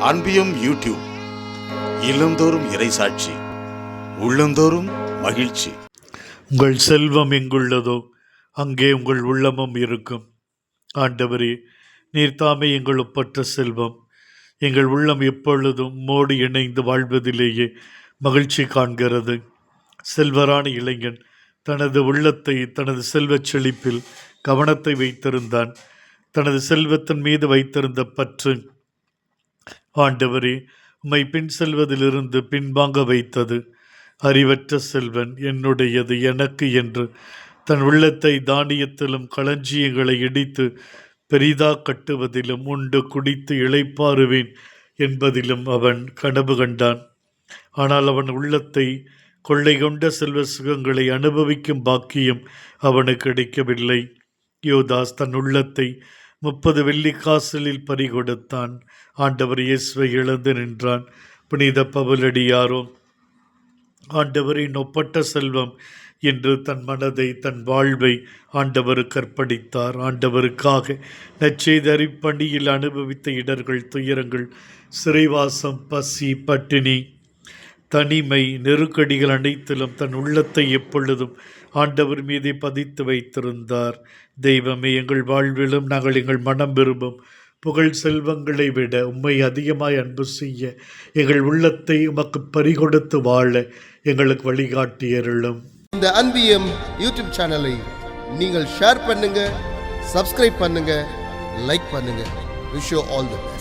அன்பியும் YouTube இல்லந்தோறும் இறைசாட்சி, உள்ளந்தோறும் மகிழ்ச்சி. உங்கள் செல்வம் எங்குள்ளதோ அங்கே உங்கள் உள்ளமும் இருக்கும். ஆண்டவரே, நீர் தாமே எங்கள் ஒப்பற்ற செல்வம். எங்கள் உள்ளம் எப்பொழுதும் மோடி இணைந்து வாழ்வதிலேயே மகிழ்ச்சி காண்கிறது. செல்வரான இளைஞன் தனது உள்ளத்தை தனது செல்வச் செழிப்பில் கவனத்தை வைத்திருந்தான். தனது செல்வத்தின் மீது வைத்திருந்த பற்று ஆண்டவரே உம்மை பின் செல்வதிலிருந்து பின்வாங்க வைத்தது. அறிவற்ற செல்வன் என்னுடையது எனக்கு என்று தன் உள்ளத்தை தானியத்திலும் களஞ்சியங்களை இடித்து பெரிதா கட்டுவதிலும் உண்டு குடித்து இளைப்பாறுவேன் என்பதிலும் அவன் கனவு கண்டான். ஆனால் அவன் உள்ளத்தை கொள்ளை கொண்ட செல்வ சுகங்களை அனுபவிக்கும் பாக்கியம் அவனுக்கு கிடைக்கவில்லை. யோதாஸ் தன் உள்ளத்தை 30 வெள்ளிக்காசலில் பறிகொடுத்தான். ஆண்டவர் இயேசுவை இழந்து நின்றான். புனித பவுலடியாரோ ஆண்டவரின் ஒப்பற்ற செல்வம் என்று தன் மனதை தன் வாழ்வை ஆண்டவருக்கு அர்ப்பணித்தார். ஆண்டவருக்காக நற்செய்தி பணியில் அனுபவித்த இடர்கள், துயரங்கள், சிறைவாசம், பசி, பட்டினி, தனிமை, நெருக்கடிகள் அனைத்திலும் தன் உள்ளத்தை எப்பொழுதும் ஆண்டவர் மீதே பதித்து வைத்திருந்தார். தெய்வமே, எங்கள் வாழ்விலும் நாங்கள் எங்கள் மனம் விரும்பும் புகழ் செல்வங்களை விட உம்மை அதிகமாய் அன்பு செய்ய எங்கள் உள்ளத்தை உமக்கு பறிகொடுத்து வாழ எங்களுக்கு வழிகாட்டி அருளும். இந்த அன்பியம் யூடியூப் சேனலை நீங்கள் ஷேர் பண்ணுங்க, சப்ஸ்கிரைப் பண்ணுங்க, லைக் பண்ணுங்க. Wish you all the best.